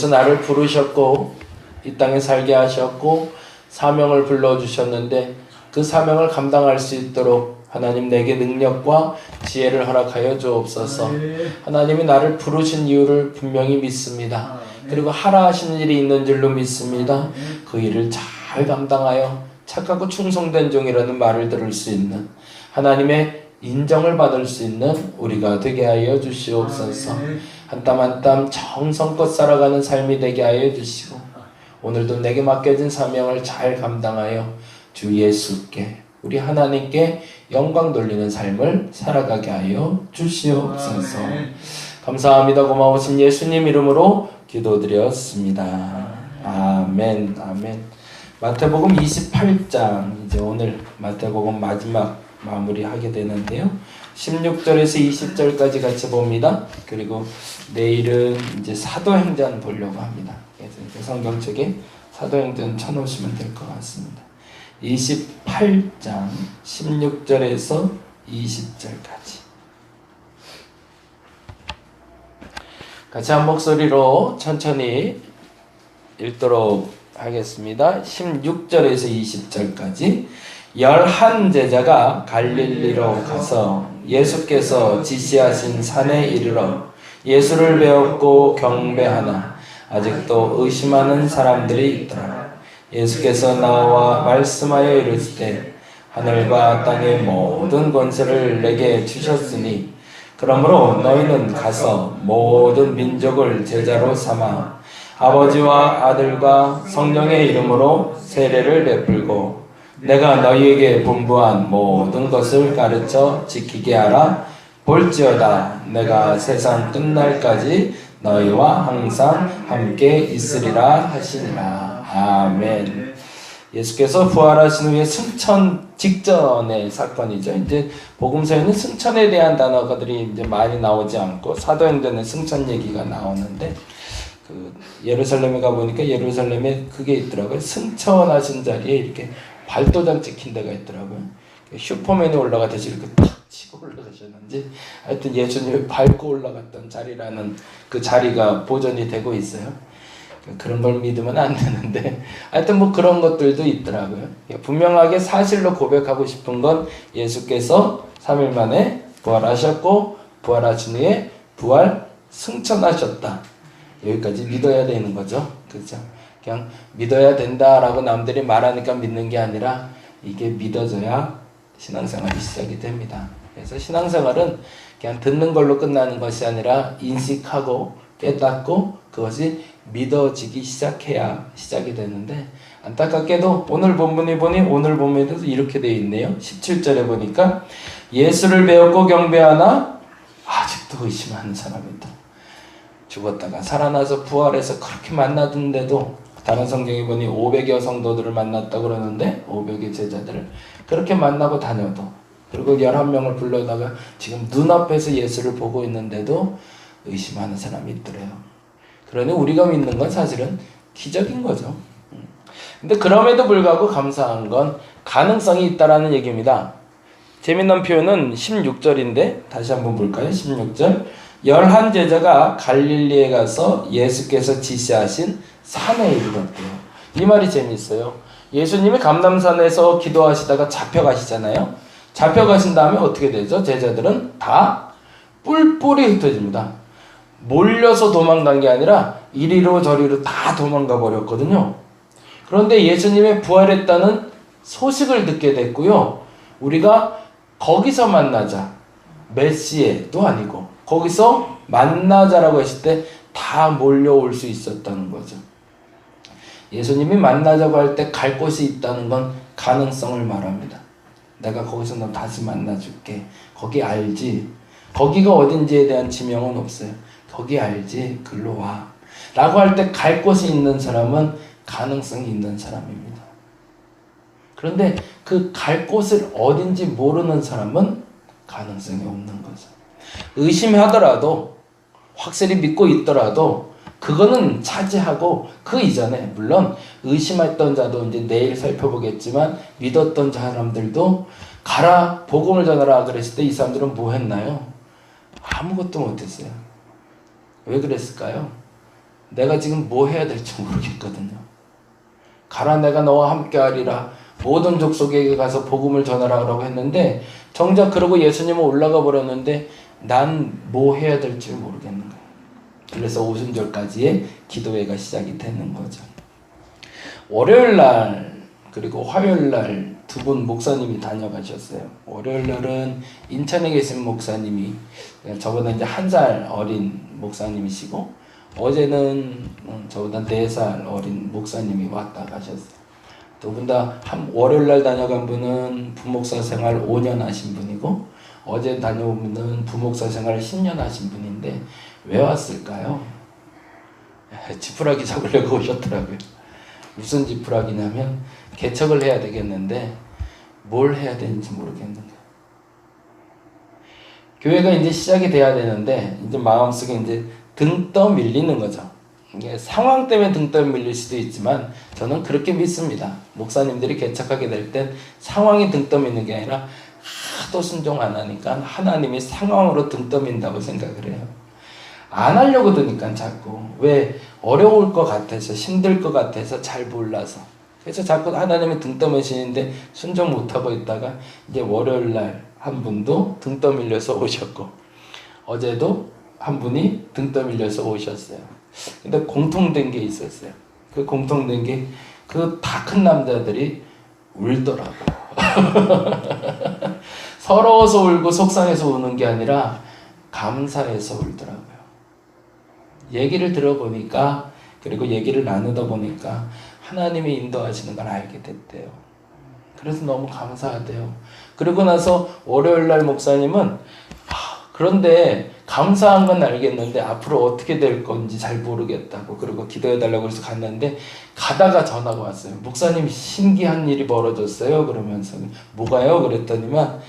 예수 나를 부르셨고 이 땅에 살게 하셨고 사명을 불러주셨는데 그 사명을 감당할 수 있도록 하나님 내게 능력과 지혜를 허락하여 주옵소서. 하나님이 나를 부르신 이유를 분명히 믿습니다. 그리고 하라 하시는 일이 있는 줄로 믿습니다. 그 일을 잘 감당하여 착하고 충성된 종이라는 말을 들을 수 있는 하나님의 인정을 받을 수 있는 우리가 되게 하여 주시옵소서. 한 땀 한 땀 정성껏 살아가는 삶이 되게 하여 주시고 오늘도 내게 맡겨진 사명을 잘 감당하여 주 예수께 우리 하나님께 영광 돌리는 삶을 살아가게 하여 주시옵소서. 감사합니다. 고마우신 예수님 이름으로 기도드렸습니다. 아멘. 아멘. 마태복음 28장 이제 오늘 마태복음 마지막 마무리하게 되는데요. 16절에서 20절까지 같이 봅니다. 그리고 내일은 이제 사도행전 보려고 합니다. 그래서 이제 성경책에 사도행전 쳐놓으시면 될 것 같습니다. 28장 16절에서 20절까지 같이 한 목소리로 천천히 읽도록 하겠습니다. 16절에서 20절까지 11 제자가 갈릴리로 가서 예수께서 지시하신 산에 이르러 예수를 배웠고 경배하나 아직도 의심하는 사람들이 있더라. 예수께서 나와 말씀하여 이르시되 하늘과 땅의 모든 권세를 내게 주셨으니 그러므로 너희는 가서 모든 민족을 제자로 삼아 아버지와 아들과 성령의 이름으로 세례를 베풀고 내가 너희에게 분부한 모든 것을 가르쳐 지키게 하라. 볼지어다 내가 세상 끝날까지 너희와 항상 함께 있으리라 하시니라. 아멘. 예수께서 부활하신 후에 승천 직전의 사건이죠. 이제 복음서에는 승천에 대한 단어들이 이제 많이 나오지 않고 사도행전에 승천 얘기가 나오는데 그 예루살렘에 가 보니까 예루살렘에 그게 있더라고요. 승천하신 자리에 이렇게 발도장 찍힌 데가 있더라고요. 슈퍼맨이 올라가듯이 이렇게 탁 치고 올라가셨는지 하여튼 예수님이 밟고 올라갔던 자리라는 그 자리가 보존이 되고 있어요. 그런 걸 믿으면 안 되는데 하여튼 뭐 그런 것들도 있더라고요. 분명하게 사실로 고백하고 싶은 건 예수께서 3일 만에 부활하셨고 부활하신 후에 부활 승천하셨다. 여기까지 믿어야 되는 거죠. 그렇죠? 그냥 믿어야 된다라고 남들이 말하니까 믿는 게 아니라 이게 믿어져야 신앙생활이 시작이 됩니다. 그래서 신앙생활은 그냥 듣는 걸로 끝나는 것이 아니라 인식하고 깨닫고 그것이 믿어지기 시작해야 시작이 되는데 안타깝게도 오늘 본문에 보니 오늘 본문에도 이렇게 되어 있네요. 17절에 보니까 예수를 배웠고 경배하나 아직도 의심하는 사람이 있다. 죽었다가 살아나서 부활해서 그렇게 만나던데도 다른 성경에 보니 500여 성도들을 만났다고 그러는데 500의 제자들을 그렇게 만나고 다녀도 그리고 11명을 불러다가 지금 눈앞에서 예수를 보고 있는데도 의심하는 사람이 있더래요. 그러니 우리가 믿는 건 사실은 기적인 거죠. 근데 그럼에도 불구하고 감사한 건 가능성이 있다라는 얘기입니다. 재미난 표현은 16절인데 다시 한번 볼까요? 16절 11 제자가 갈릴리에 가서 예수께서 지시하신 산에 이르렀대요. 이 말이 재미있어요. 예수님이 감람산에서 기도하시다가 잡혀가시잖아요. 잡혀가신 다음에 어떻게 되죠? 제자들은 다 뿔뿔이 흩어집니다. 몰려서 도망간 게 아니라 이리로 저리로 다 도망가 버렸거든요. 그런데 예수님의 부활했다는 소식을 듣게 됐고요. 우리가 거기서 만나자 메시에도 아니고 거기서 만나자라고 했을 때 다 몰려올 수 있었다는 거죠. 예수님이 만나자고 할 때 갈 곳이 있다는 건 가능성을 말합니다. 내가 거기서 너 다시 만나줄게. 거기 알지? 거기가 어딘지에 대한 지명은 없어요. 거기 알지? 글로 와. 라고 할 때 갈 곳이 있는 사람은 가능성이 있는 사람입니다. 그런데 그 갈 곳을 어딘지 모르는 사람은 가능성이 없는 거죠. 의심하더라도 확실히 믿고 있더라도 그거는 차지하고 그 이전에 물론 의심했던 자도 이제 내일 살펴보겠지만 믿었던 사람들도 가라 복음을 전하라 그랬을 때 이 사람들은 뭐 했나요? 아무것도 못했어요. 왜 그랬을까요? 내가 지금 뭐 해야 될지 모르겠거든요. 가라 내가 너와 함께 하리라. 모든 족속에게 가서 복음을 전하라고 했는데 정작 그러고 예수님은 올라가 버렸는데 난 뭐 해야 될지 모르겠는 거예요. 그래서 오순절까지의 기도회가 시작이 되는 거죠. 월요일날 그리고 화요일날 두 분 목사님이 다녀가셨어요. 월요일날은 인천에 계신 목사님이, 저보다 이제 1살 어린 목사님이시고, 어제는 저보다 4살 어린 목사님이 왔다 가셨어요. 두 분 다 월요일날 다녀간 분은 부목사 생활 5년 하신 분이고, 어제 다녀온 분은 부목사 생활 10년 하신 분인데 왜 왔을까요? 지푸라기 잡으려고 오셨더라고요. 무슨 지푸라기냐면 개척을 해야 되겠는데 뭘 해야 되는지 모르겠는 거예요. 교회가 이제 시작이 돼야 되는데 이제 마음속에 이제 등 떠 밀리는 거죠. 이게 상황 때문에 등 떠 밀릴 수도 있지만 저는 그렇게 믿습니다. 목사님들이 개척하게 될 땐 상황이 등 떠 미는 게 아니라 하도 순종 안 하니까 하나님이 상황으로 등 떠 민다고 생각을 해요. 안 하려고 드니까 자꾸 왜 어려울 것 같아서 힘들 것 같아서 잘 몰라서 그래서 자꾸 하나님이 등 떠미시는데 순종 못하고 있다가 이제 월요일날 한 분도 등 떠밀려서 오셨고 어제도 한 분이 등 떠밀려서 오셨어요. 근데 공통된 게 있었어요. 그 공통된 게 그 다 큰 남자들이 울더라고. 서러워서 울고 속상해서 우는 게 아니라 감사해서 울더라고요. 얘기를 들어보니까 그리고 얘기를 나누다 보니까 하나님이 인도하시는 걸 알게 됐대요. 그래서 너무 감사하대요. 그리고 나서 월요일날 목사님은 그런데 감사한 건 알겠는데 앞으로 어떻게 될 건지 잘 모르겠다고 그리고 기도해달라고 해서 갔는데 가다가 전화가 왔어요. 목사님 신기한 일이 벌어졌어요. 그러면서 뭐가요? 그랬더니만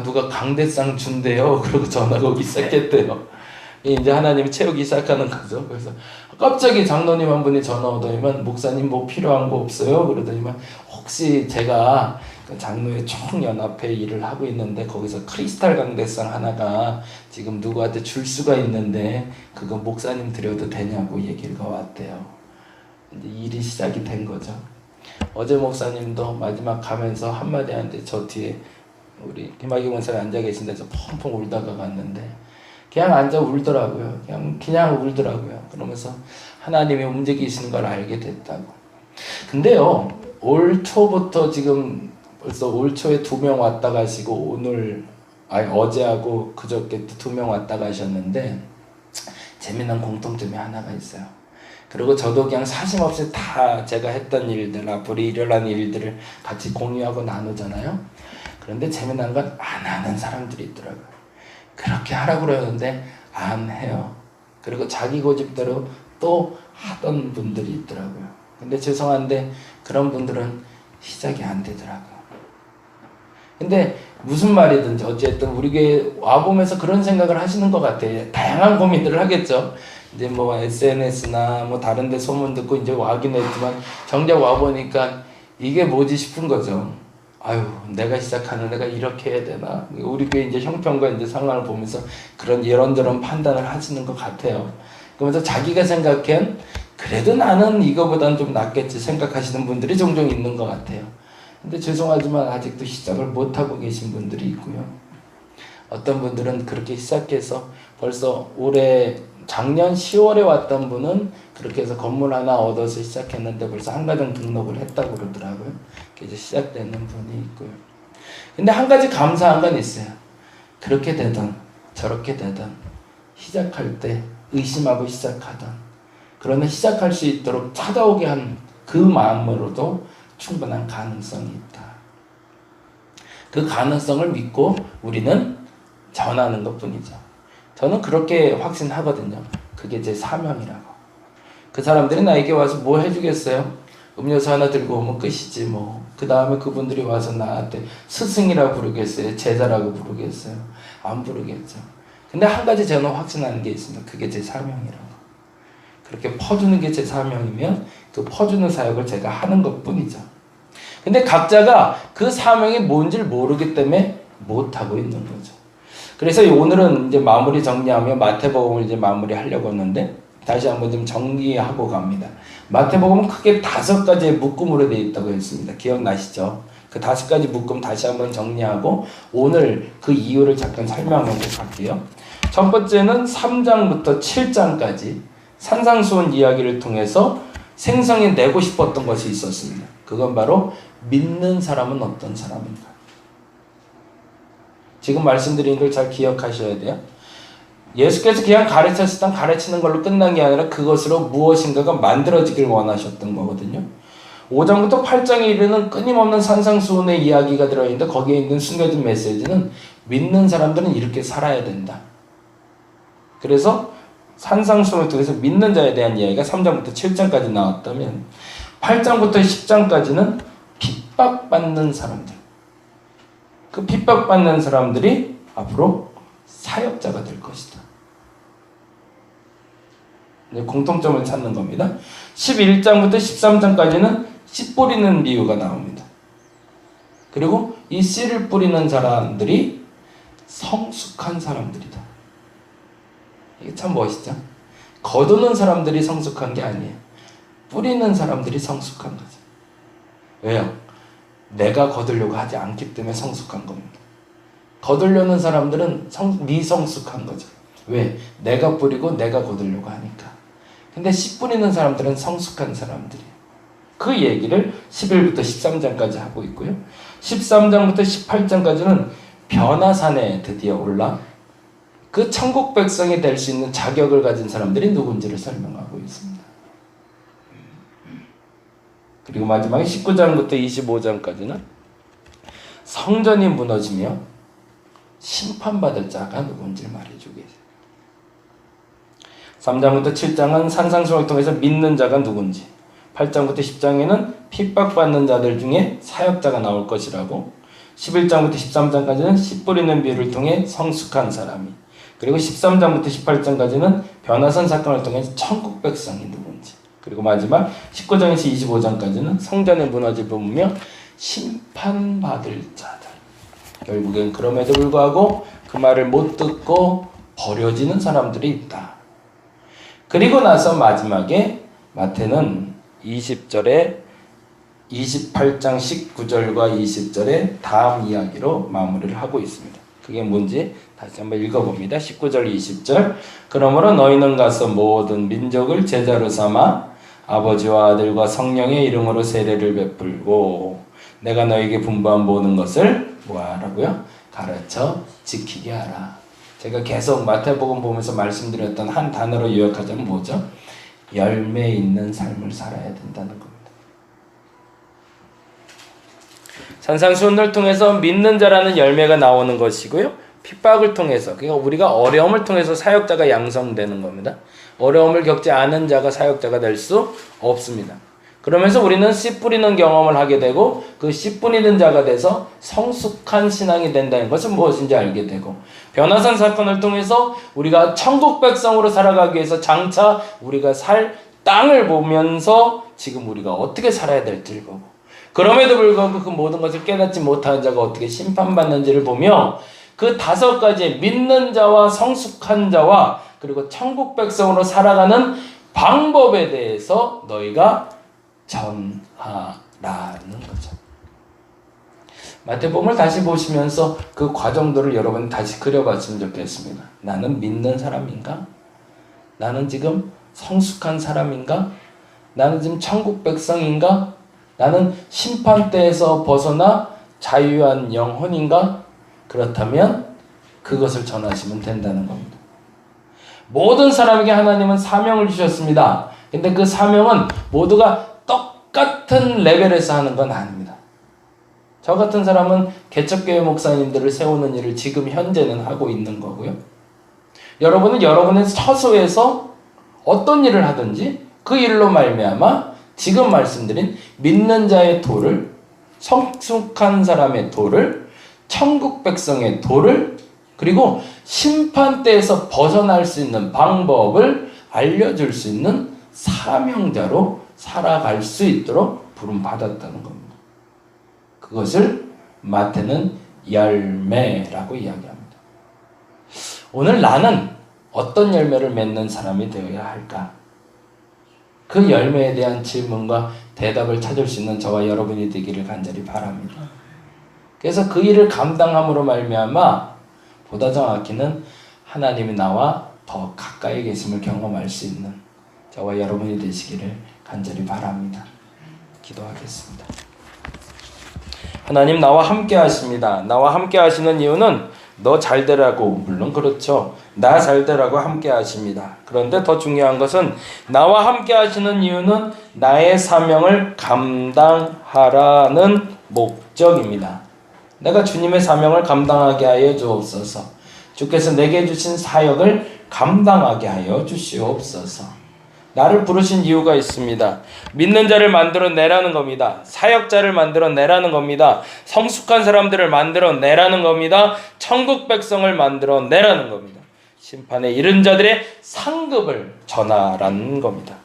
누가 강대상 준대요. 그러고 전화가 오기 시작했대요. 이제 하나님이 채우기 시작하는 거죠. 그래서 갑자기 장로님 한 분이 전화 오더니만 목사님 뭐 필요한 거 없어요? 그러더니만 혹시 제가 장로회 총연합회 일을 하고 있는데 거기서 크리스탈 강대상 하나가 지금 누구한테 줄 수가 있는데 그거 목사님 드려도 되냐고 얘기가 왔대요. 이제 일이 시작이 된 거죠. 어제 목사님도 마지막 가면서 한마디 하는데 저 뒤에 우리 김학의 권사가 앉아 계신 데서 펑펑 울다가 갔는데 그냥 앉아 울더라고요. 그냥 울더라고요. 그러면서 하나님이 움직이시는 걸 알게 됐다고. 근데요, 올 초부터 지금 벌써 올 초에 2명 왔다 가시고 어제하고 그저께 2명 왔다 가셨는데 재미난 공통점이 하나가 있어요. 그리고 저도 그냥 사심없이 다 제가 했던 일들, 앞으로 일어난 일들을 같이 공유하고 나누잖아요. 그런데 재미난 건 안 하는 사람들이 있더라고요. 그렇게 하라고 그러는데 안 해요. 그리고 자기 고집대로 또 하던 분들이 있더라고요. 근데 죄송한데 그런 분들은 시작이 안 되더라고요. 근데 무슨 말이든지 어쨌든 우리 교회 와보면서 그런 생각을 하시는 것 같아요. 다양한 고민들을 하겠죠. 이제 뭐 SNS나 뭐 다른 데 소문 듣고 이제 와긴 했지만 정작 와보니까 이게 뭐지 싶은 거죠. 내가 시작하는 내가 이렇게 해야 되나? 우리 교회 이제 형편과 이제 상황을 보면서 그런 이런저런 판단을 하시는 것 같아요. 그러면서 자기가 생각한 그래도 나는 이거보다는 좀 낫겠지 생각하시는 분들이 종종 있는 것 같아요. 근데 죄송하지만 아직도 시작을 못하고 계신 분들이 있고요. 어떤 분들은 그렇게 시작해서 벌써 작년 10월에 왔던 분은 그렇게 해서 건물 하나 얻어서 시작했는데 벌써 한 가정 등록을 했다고 그러더라고요. 이제 시작되는 분이 있고요. 근데 한 가지 감사한 건 있어요. 그렇게 되든 저렇게 되든 시작할 때 의심하고 시작하든 그러나 시작할 수 있도록 찾아오게 한 그 마음으로도 충분한 가능성이 있다. 그 가능성을 믿고 우리는 전하는 것뿐이죠. 저는 그렇게 확신하거든요. 그게 제 사명이라고. 그 사람들이 나에게 와서 뭐 해주겠어요? 음료수 하나 들고 오면 끝이지 뭐. 그 다음에 그분들이 와서 나한테 스승이라고 부르겠어요? 제자라고 부르겠어요? 안 부르겠죠. 근데 한 가지 저는 확신하는 게 있습니다. 그게 제 사명이라고. 그렇게 퍼주는 게 제 사명이면 그 퍼주는 사역을 제가 하는 것뿐이죠. 근데 각자가 그 사명이 뭔지를 모르기 때문에 못하고 있는 거죠. 그래서 오늘은 이제 마무리 정리하며 마태복음을 이제 마무리하려고 하는데 다시 한번 좀 정리하고 갑니다. 마태복음은 크게 5가지의 묶음으로 되어 있다고 했습니다. 기억나시죠? 그 5가지 묶음 다시 한번 정리하고 오늘 그 이유를 잠깐 설명하고 갈게요. 첫 번째는 3장부터 7장까지 산상수훈 이야기를 통해서 생성해 내고 싶었던 것이 있었습니다. 그건 바로 믿는 사람은 어떤 사람인가. 지금 말씀드린 걸 잘 기억하셔야 돼요. 예수께서 그냥 가르쳤을 때 가르치는 걸로 끝난 게 아니라 그것으로 무엇인가가 만들어지길 원하셨던 거거든요. 5장부터 8장에 이르는 끊임없는 산상수훈의 이야기가 들어있는데 거기에 있는 숨겨진 메시지는 믿는 사람들은 이렇게 살아야 된다. 그래서 산상수훈을 통해서 믿는 자에 대한 이야기가 3장부터 7장까지 나왔다면 8장부터 10장까지는 핍박받는 사람들, 그 핍박받는 사람들이 앞으로 사역자가 될 것이다. 공통점을 찾는 겁니다. 11장부터 13장까지는 씨 뿌리는 비유가 나옵니다. 그리고 이 씨를 뿌리는 사람들이 성숙한 사람들이다. 이게 참 멋있죠? 거두는 사람들이 성숙한 게 아니에요. 뿌리는 사람들이 성숙한 거죠. 왜요? 내가 거두려고 하지 않기 때문에 성숙한 겁니다. 거두려는 사람들은 미성숙한 거죠. 왜? 내가 뿌리고 내가 거두려고 하니까. 근데 씨 뿌리는 사람들은 성숙한 사람들이에요. 그 얘기를 11부터 13장까지 하고 있고요. 13장부터 18장까지는 변화산에 드디어 올라 그 천국 백성이 될 수 있는 자격을 가진 사람들이 누군지를 설명하고 있습니다. 그리고 마지막에 19장부터 25장까지는 성전이 무너지며 심판받을 자가 누군지를 말해주고 계세요. 3장부터 7장은 산상수훈을 통해서 믿는 자가 누군지, 8장부터 10장에는 핍박받는 자들 중에 사역자가 나올 것이라고, 11장부터 13장까지는 씨 뿌리는 비유를 통해 성숙한 사람이, 그리고 13장부터 18장까지는 변화산 사건을 통해서 천국 백성이 누군지, 그리고 마지막 19장에서 25장까지는 성전의 무너짐을 보며 심판받을 자들. 결국엔 그럼에도 불구하고 그 말을 못 듣고 버려지는 사람들이 있다. 그리고 나서 마지막에 마태는 20절에 28장 19절과 20절에 다음 이야기로 마무리를 하고 있습니다. 그게 뭔지 다시 한번 읽어봅니다. 19절 20절 그러므로 너희는 가서 모든 민족을 제자로 삼아 아버지와 아들과 성령의 이름으로 세례를 베풀고 내가 너에게 분부한 모든 것을 뭐하라고요? 가르쳐 지키게 하라. 제가 계속 마태복음 보면서 말씀드렸던 한 단어로 요약하자면 뭐죠? 열매 있는 삶을 살아야 된다는 겁니다. 산상수훈을 통해서 믿는 자라는 열매가 나오는 것이고요. 핍박을 통해서, 그러니까 우리가 어려움을 통해서 사역자가 양성되는 겁니다. 어려움을 겪지 않은 자가 사역자가 될 수 없습니다. 그러면서 우리는 씨 뿌리는 경험을 하게 되고 그 씨 뿌리는 자가 돼서 성숙한 신앙이 된다는 것은 무엇인지 알게 되고 변화산 사건을 통해서 우리가 천국 백성으로 살아가기 위해서 장차 우리가 살 땅을 보면서 지금 우리가 어떻게 살아야 될지를 보고 그럼에도 불구하고 그 모든 것을 깨닫지 못하는 자가 어떻게 심판받는지를 보며 그 5가지 믿는 자와 성숙한 자와 그리고 천국 백성으로 살아가는 방법에 대해서 너희가 전하라는 거죠. 마태복음을 다시 보시면서 그 과정들을 여러분 다시 그려봤으면 좋겠습니다. 나는 믿는 사람인가? 나는 지금 성숙한 사람인가? 나는 지금 천국 백성인가? 나는 심판대에서 벗어나 자유한 영혼인가? 그렇다면 그것을 전하시면 된다는 겁니다. 모든 사람에게 하나님은 사명을 주셨습니다. 근데 그 사명은 모두가 똑같은 레벨에서 하는 건 아닙니다. 저 같은 사람은 개척교회 목사님들을 세우는 일을 지금 현재는 하고 있는 거고요. 여러분은 여러분의 처소에서 어떤 일을 하든지 그 일로 말미암아 지금 말씀드린 믿는 자의 도를, 성숙한 사람의 도를, 천국 백성의 도를, 그리고 심판대에서 벗어날 수 있는 방법을 알려줄 수 있는 사명자로 살아갈 수 있도록 부름받았다는 겁니다. 그것을 마태는 열매라고 이야기합니다. 오늘 나는 어떤 열매를 맺는 사람이 되어야 할까? 그 열매에 대한 질문과 대답을 찾을 수 있는 저와 여러분이 되기를 간절히 바랍니다. 그래서 그 일을 감당함으로 말미암아 보다 정확히는 하나님이 나와 더 가까이 계심을 경험할 수 있는 저와 여러분이 되시기를 간절히 바랍니다. 기도하겠습니다. 하나님, 나와 함께 하십니다. 나와 함께 하시는 이유는 너 잘되라고, 물론 그렇죠. 나 잘되라고 함께 하십니다. 그런데 더 중요한 것은 나와 함께 하시는 이유는 나의 사명을 감당하라는 목적입니다. 내가 주님의 사명을 감당하게 하여 주옵소서. 주께서 내게 주신 사역을 감당하게 하여 주시옵소서. 나를 부르신 이유가 있습니다. 믿는 자를 만들어내라는 겁니다. 사역자를 만들어내라는 겁니다. 성숙한 사람들을 만들어내라는 겁니다. 천국 백성을 만들어내라는 겁니다. 심판에 이른 자들의 상급을 전하라는 겁니다.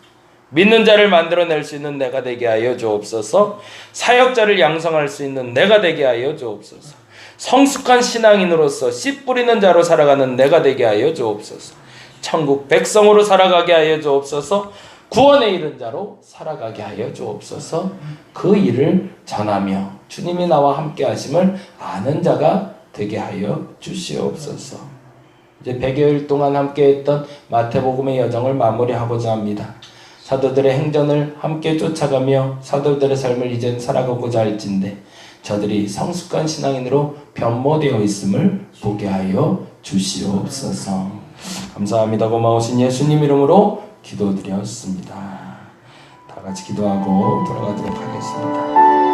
믿는 자를 만들어낼 수 있는 내가 되게 하여 주옵소서. 사역자를 양성할 수 있는 내가 되게 하여 주옵소서. 성숙한 신앙인으로서 씨 뿌리는 자로 살아가는 내가 되게 하여 주옵소서. 천국 백성으로 살아가게 하여 주옵소서. 구원에 이른 자로 살아가게 하여 주옵소서. 그 일을 전하며 주님이 나와 함께 하심을 아는 자가 되게 하여 주시옵소서. 이제 100여일 동안 함께 했던 마태복음의 여정을 마무리하고자 합니다. 사도들의 행전을 함께 쫓아가며 사도들의 삶을 이젠 살아가고자 할진대 저들이 성숙한 신앙인으로 변모되어 있음을 보게 하여 주시옵소서. 감사합니다. 고마우신 예수님 이름으로 기도드렸습니다. 다 같이 기도하고 돌아가도록 하겠습니다.